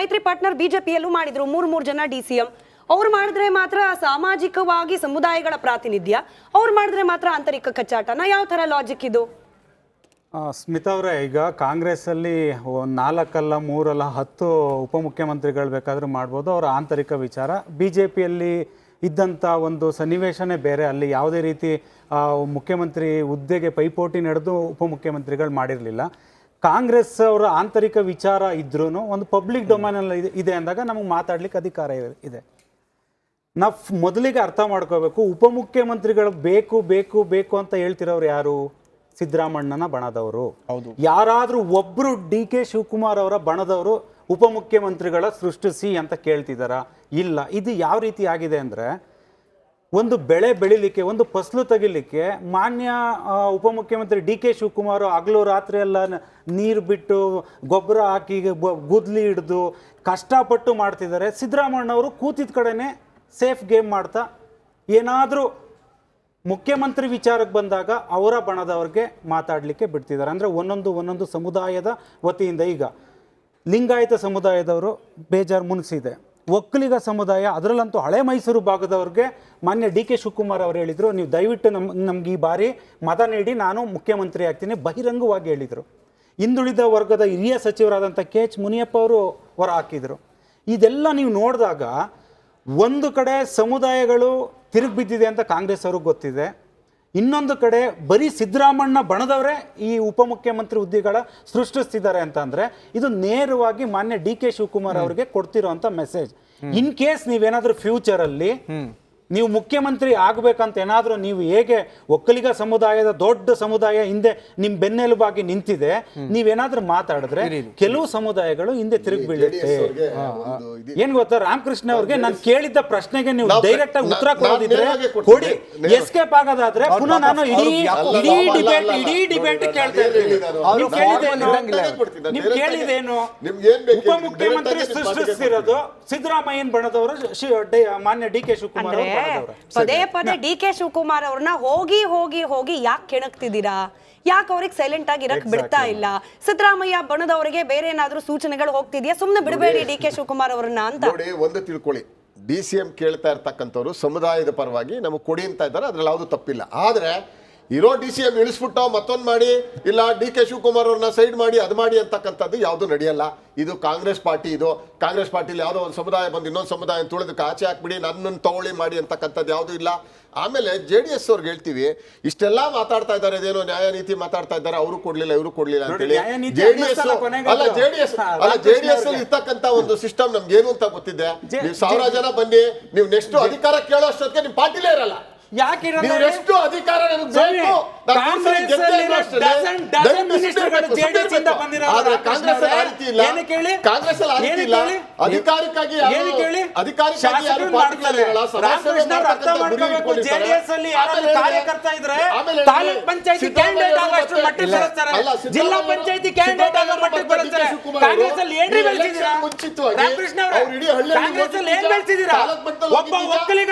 ಮೈತ್ರಿ ಪಾರ್ಟ್ನರ್ ಬಿಜೆಪಿಯಲ್ಲೂ ಮಾಡಿದ್ರು, ಮೂರು ಜನ DCM. ಅವ್ರು ಮಾಡಿದ್ರೆ ಮಾತ್ರ ಸಾಮಾಜಿಕವಾಗಿ ಸಮುದಾಯಗಳ ಪ್ರಾತಿನಿಧ್ಯ, ಅವ್ರು ಮಾಡಿದ್ರೆ ಮಾತ್ರ ಆಂತರಿಕ ಕಚ್ಚಾಟನ. ಯಾವ ತರ ಲಾಜಿಕ್ ಇದು? ಸ್ಮಿತಾ ಅವರೇ, ಈಗ ಕಾಂಗ್ರೆಸ್ಸಲ್ಲಿ 4 ಅಲ್ಲ 3 ಅಲ್ಲ 10 ಉಪಮುಖ್ಯಮಂತ್ರಿಗಳು ಬೇಕಾದರೂ ಮಾಡ್ಬೋದು, ಅವರ ಆಂತರಿಕ ವಿಚಾರ. BJPಯಲ್ಲಿ ಇದ್ದಂಥ ಒಂದು ಸನ್ನಿವೇಶನೇ ಬೇರೆ. ಅಲ್ಲಿ ಯಾವುದೇ ರೀತಿ ಮುಖ್ಯಮಂತ್ರಿ ಹುದ್ದೆಗೆ ಪೈಪೋಟಿ ನಡೆದು ಉಪಮುಖ್ಯಮಂತ್ರಿಗಳು ಮಾಡಿರಲಿಲ್ಲ. ಕಾಂಗ್ರೆಸ್ ಅವರ ಆಂತರಿಕ ವಿಚಾರ ಇದ್ರೂ ಒಂದು ಪಬ್ಲಿಕ್ ಡೊಮೈನಲ್ಲಿ ಇದೆ ಅಂದಾಗ ನಮಗೆ ಮಾತಾಡ್ಲಿಕ್ಕೆ ಅಧಿಕಾರ ಇದೆ. ನಾವು ಮೊದಲಿಗೆ ಅರ್ಥ ಮಾಡ್ಕೋಬೇಕು, ಉಪಮುಖ್ಯಮಂತ್ರಿಗಳು ಬೇಕು ಬೇಕು ಬೇಕು ಅಂತ ಹೇಳ್ತಿರೋರು ಯಾರು? ಸಿದ್ದರಾಮಣ್ಣನ ಬಣದವರು. ಯಾರಾದರೂ ಒಬ್ಬರು DK ಶಿವಕುಮಾರ್ ಅವರ ಬಣದವರು ಉಪಮುಖ್ಯಮಂತ್ರಿಗಳ ಸೃಷ್ಟಿಸಿ ಅಂತ ಕೇಳ್ತಿದ್ದಾರ? ಇಲ್ಲ. ಇದು ಯಾವ ರೀತಿ ಆಗಿದೆ ಅಂದರೆ, ಒಂದು ಬೆಳೆ ಬೆಳಿಲಿಕ್ಕೆ, ಒಂದು ಫಸಲು ತೆಗಿಲಿಕ್ಕೆ ಮಾನ್ಯ ಉಪಮುಖ್ಯಮಂತ್ರಿ DK ಶಿವಕುಮಾರ್ ಹಗಲು ರಾತ್ರಿ ಎಲ್ಲ ನೀರು ಬಿಟ್ಟು ಗೊಬ್ಬರ ಹಾಕಿ ಗುದ್ಲಿ ಹಿಡಿದು ಕಷ್ಟಪಟ್ಟು ಮಾಡ್ತಿದ್ದಾರೆ. ಸಿದ್ದರಾಮಣ್ಣವರು ಕೂತಿದ್ದ ಕಡೆನೇ ಸೇಫ್ ಗೇಮ್ ಮಾಡ್ತಾ ಏನಾದರೂ ಮುಖ್ಯಮಂತ್ರಿ ವಿಚಾರಕ್ಕೆ ಬಂದಾಗ ಅವರ ಬಣದವ್ರಿಗೆ ಮಾತಾಡಲಿಕ್ಕೆ ಬಿಡ್ತಿದ್ದಾರೆ. ಅಂದರೆ ಒಂದೊಂದು ಸಮುದಾಯದ ವತಿಯಿಂದ ಈಗ ಲಿಂಗಾಯತ ಸಮುದಾಯದವರು ಬೇಜಾರು ಮುನಿಸಿದೆ, ಒಕ್ಕಲಿಗ ಸಮುದಾಯ, ಅದರಲ್ಲಂತೂ ಹಳೆ ಮೈಸೂರು ಭಾಗದವ್ರಿಗೆ ಮಾನ್ಯ DK ಶಿವಕುಮಾರ್ ಅವರು ಹೇಳಿದರು, ನೀವು ದಯವಿಟ್ಟು ನಮ್ಗೆ ಈ ಬಾರಿ ಮತ ನೀಡಿ ನಾನು ಮುಖ್ಯಮಂತ್ರಿ ಆಗ್ತೀನಿ, ಬಹಿರಂಗವಾಗಿ ಹೇಳಿದರು. ಹಿಂದುಳಿದ ವರ್ಗದ ಹಿರಿಯ ಸಚಿವರಾದಂಥ KH ಮುನಿಯಪ್ಪ ಅವರು ಹೊರ ಹಾಕಿದರು. ಇದೆಲ್ಲ ನೀವು ನೋಡಿದಾಗ ಒಂದು ಕಡೆ ಸಮುದಾಯಗಳು ತಿರುಗಿ ಬಿದ್ದಿದೆ ಅಂತ ಕಾಂಗ್ರೆಸ್ ಅವ್ರಿಗೆ ಗೊತ್ತಿದೆ, ಇನ್ನೊಂದು ಕಡೆ ಬರೀ ಸಿದ್ದರಾಮಣ್ಣ ಬಣದವರೇ ಈ ಉಪಮುಖ್ಯಮಂತ್ರಿ ಹುದ್ದೆಗಳ ಸೃಷ್ಟಿಸ್ತಿದ್ದಾರೆ ಅಂತ ಅಂದರೆ ಇದು ನೇರವಾಗಿ ಮಾನ್ಯ DK ಶಿವಕುಮಾರ್ ಅವರಿಗೆ ಕೊಡ್ತಿರೋಂಥ ಮೆಸೇಜ್. ಇನ್ ಕೇಸ್ ನೀವೇನಾದರೂ ಫ್ಯೂಚರಲ್ಲಿ ನೀವು ಮುಖ್ಯಮಂತ್ರಿ ಆಗಬೇಕಂತ ಏನಾದರೂ ನೀವು ಹೇಗೆ ಒಕ್ಕಲಿಗ ಸಮುದಾಯದ ದೊಡ್ಡ ಸಮುದಾಯ ಹಿಂದೆ ನಿಮ್ಮ ಬೆನ್ನೆಲುಬಾಗಿ ನಿಂತಿದೆ, ನೀವೇನಾದ್ರೂ ಮಾತಾಡಿದ್ರೆ ಕೆಲವು ಸಮುದಾಯಗಳು ಹಿಂದೆ ತಿರುಗಿ ಬೀಳುತ್ತೆ. ಏನ್ ಗೊತ್ತಾ, ರಾಮಕೃಷ್ಣ ಅವ್ರಿಗೆ ನಾನು ಕೇಳಿದ್ದ ಪ್ರಶ್ನೆಗೆ ನೀವು ಡೈರೆಕ್ಟ್ ಆಗಿ ಉತ್ತರ ಕೊಡೋದಿದ್ರೆ ಕೊಡಿ, ಎಸ್ಕೇಪ್ ಆಗೋದಾದ್ರೆ ಪುನಃ ನಾನು ಇಡೀ ಡಿಬೇಟ್ ಕೇಳ್ತಾ ಇದ್ದೀನಿ. ನೀವು ಕೇಳಿದೇನು? ಉಪಮುಖ್ಯಮಂತ್ರಿ ಸೃಷ್ಟಿಸಿರೋದು ಸಿದ್ದರಾಮಯ್ಯನ ಬಣದವರು, ಮಾನ್ಯ DK ಶಿವಕುಮಾರ್ ಅವರು. ಪದೇ DK ಶಿವಕುಮಾರ್ ಅವ್ರನ್ನ ಹೋಗಿ ಯಾಕೆ ಕೆಣಕ್ತಿದ್ದೀರಾ? ಯಾಕೆ ಅವ್ರಿಗೆ ಸೈಲೆಂಟ್ ಆಗಿ ಇರಕ್ ಬಿಡ್ತಾ ಇಲ್ಲ? ಸಿದ್ದರಾಮಯ್ಯ ಬಣದವರಿಗೆ ಬೇರೆ ಏನಾದ್ರೂ ಸೂಚನೆಗಳು ಹೋಗ್ತಿದ್ಯಾ? ಸುಮ್ನೆ ಬಿಡಬೇಡಿ DK ಶಿವಕುಮಾರ್ ಅವ್ರನ್ನ ಅಂತ. ನೋಡಿ, ಒಂದು ತಿಳ್ಕೊಳ್ಳಿ, DCM ಕೇಳ್ತಾ ಇರ್ತಕ್ಕಂಥವ್ರು ಸಮುದಾಯದ ಪರವಾಗಿ ನಮಗೆ ಕೊಡಿ ಅಂತ ಇದ್ದಾರೆ, ಅದ್ರಲ್ಲಿ ಯಾವುದು ತಪ್ಪಿಲ್ಲ. ಆದ್ರೆ ಇರೋ DCM ಇಳಿಸ್ಬಿಟ್ಟು ಮತ್ತೊಂದು ಮಾಡಿ, ಇಲ್ಲ DK ಶಿವಕುಮಾರ್ ಅವ್ರನ್ನ ಸೈಡ್ ಮಾಡಿ ಅದು ಮಾಡಿ ಅಂತಕ್ಕಂಥದ್ದು ಯಾವುದು ನಡೆಯಲ್ಲ. ಇದು ಕಾಂಗ್ರೆಸ್ ಪಾರ್ಟಿ. ಇದು ಕಾಂಗ್ರೆಸ್ ಪಾರ್ಟಿಲಿ ಯಾವುದೋ ಒಂದು ಸಮುದಾಯ ಬಂದು ಇನ್ನೊಂದು ಸಮುದಾಯ ತುಳಿದಕ್ಕೆ ಆಚೆ ಹಾಕ್ಬಿಡಿ, ನನ್ನನ್ನು ತಗೊಳ್ಳಿ ಮಾಡಿ ಅಂತಕ್ಕಂಥದ್ದು ಯಾವುದೂ ಇಲ್ಲ. ಆಮೇಲೆ JDS ಅವ್ರಿಗೆ ಹೇಳ್ತೀವಿ, ಇಷ್ಟೆಲ್ಲ ಮಾತಾಡ್ತಾ ಇದ್ದಾರೆ, ಇದೇನೋ ನ್ಯಾಯ ನೀತಿ ಮಾತಾಡ್ತಾ ಇದ್ದಾರೆ, ಅವರು ಕೊಡ್ಲಿಲ್ಲ ಇವರು ಕೊಡ್ಲಿಲ್ಲ ಅಂತೇಳಿ. JDS ಅಲ್ಲಿ ಇರ್ತಕ್ಕಂಥ ಒಂದು ಸಿಸ್ಟಮ್ ನಮ್ಗೆ ಏನು ಅಂತ ಗೊತ್ತಿದೆ. ನೀವು 1000 ಜನ ಬನ್ನಿ, ನೀವು ನೆಕ್ಸ್ಟ್ ಅಧಿಕಾರ ಕೇಳೋ ಅಷ್ಟೊತ್ತಿಗೆ ನಿಮ್ ಪಾರ್ಟಿಲೇ ಇರಲ್ಲ. ಯಾಕೆ ಎಷ್ಟು ಅಧಿಕಾರ ಅಧಿಕಾರಿಕ್ಕಾಗಿ ಕಾರ್ಯಕರ್ತ ಇದ್ರೆ ತಾಲೂಕ್ ಪಂಚಾಯತಿ ಕ್ಯಾಂಡಿಡೇಟ್ ಆಗೋಷ್ಟು ಮಟ್ಟಿಗೆ ಬೆಳೆಸ್ತಾರೆ, ಜಿಲ್ಲಾ ಪಂಚಾಯತಿ ಕ್ಯಾಂಡಿಡೇಟ್ ಆಗೋ ಮಟ್ಟಿಗೆ ಬೆಳೆಸ್ತಾರೆ. ಕಾಂಗ್ರೆಸ್ ಅಲ್ಲಿ ಏನ್ರಿ ಬೆಳೆಸಿದ್ದೀರಾ? ರಾಮಕೃಷ್ಣ ಅವರೇ, ಕಾಂಗ್ರೆಸ್ ಅಲ್ಲಿ ಏನ್ ಬೆಳೆಸಿದ್ದೀರಾ? ಒಬ್ಬ ಒಕ್ಕಲಿಗ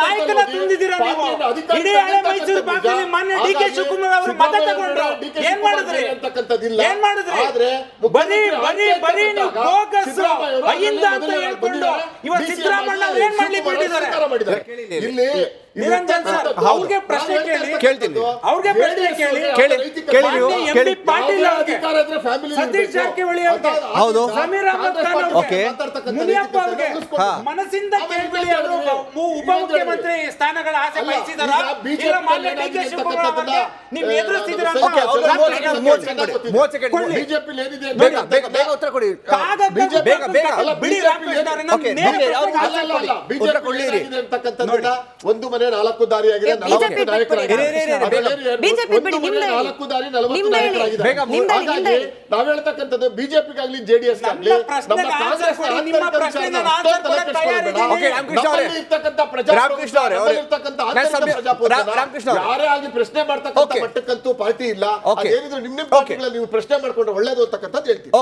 ನಾಯಕನ ತುಂಬಿದ್ದೀರಾ ನೀವು. ಇಡೀ ಹಳೆ ಮೈಸೂರು ಭಾಗದಲ್ಲಿ ಮಾನ್ಯ DK ಶಿವಕುಮಾರ್ ಅವರು ಮತ ತಗೊಂಡ್ರು. ಏನ್ ಮಾಡಿದ್ರಿ? ಬರೀ ನೀವು ಬೋಗಸ್ ಅಹಿಂದ ಅಂತ ಹೇಳ್ಕೊಂಡು ಇವತ್ತು ಸಿದ್ದರಾಮಣ್ಣ ಅವ್ರು ಏನ್ ಮಾಡ್ಲಿಕ್ಕೆ ಹೊರಟಿದ್ದಾರೆ? ಇಲ್ಲಿ ನಿರಂಜನ್ ಸರ್, ಅವ್ರಿಗೆ ಪ್ರಶ್ನೆ ಕೇಳ್ತೀನಿ. ಅವ್ರಿಗೆ ಪ್ರಶ್ನೆ ಕೇಳಿ. ಪಾಟೀಲ್ ಅವ್ರಿಗೆ, ಸತೀಶ್ ಜಾರಕಿಹೊಳಿ ಅವ್ರಿಗೆ, ಹೌದು, ಸಮೀರ್ ಅಹಮದ್ ಖಾನ್ ಅವ್ರಿಗೆ, ಮುನಿಯಪ್ಪ ಅವ್ರಿಗೆ ಮನಸ್ಸಿಂದ ಕೇಳ್ಬಿಡಿ. ಅವರು ಉಪಮುಖ್ಯಮಂತ್ರಿ ಸ್ಥಾನಗಳ ಆಸೆ ಬಯಸಿದಾರ? ಇಲ್ಲ ಮಾನ್ಯ DK ಶಿವಕುಮಾರ್ ಅವರಿಗೆ ನೀವು ಎದುರಿಸ್ತಿದ್ದೀರಾ? ಉತ್ತರ ಕೊಡಿ. ಬಿಡಿ ರಾಮಕೃಷ್ಣ ಒಂದು ಮನೆ 4 ದಾರಿ ಆಗಿದೆ, 4 ನಾಯಕರಾಗಿದೆ. ನಾವ್ ಹೇಳ್ತಕ್ಕಂಥದ್ದು ಬಿಜೆಪಿಗಾಗ್ಲಿ JDS ಗಾಗ್ಲಿ ಯಾರೇ ಆಗಿ ಪ್ರಶ್ನೆ ಮಾಡ್ತಕ್ಕಂಥ ಮಟ್ಟಕ್ಕಂತೂ ಪಾರ್ಟಿ ಇಲ್ಲ. ಅದೇನಿದ್ರು ನಿಮ್ಮ ಪಾರ್ಟಿಗಳಲ್ಲಿ ನೀವು ಪ್ರಶ್ನೆ ಮಾಡ್ಕೊಂಡ್ರೆ ಒಳ್ಳೇದು ಅಂತಕ್ಕಂಥದ್ದು ಹೇಳ್ತೀವಿ.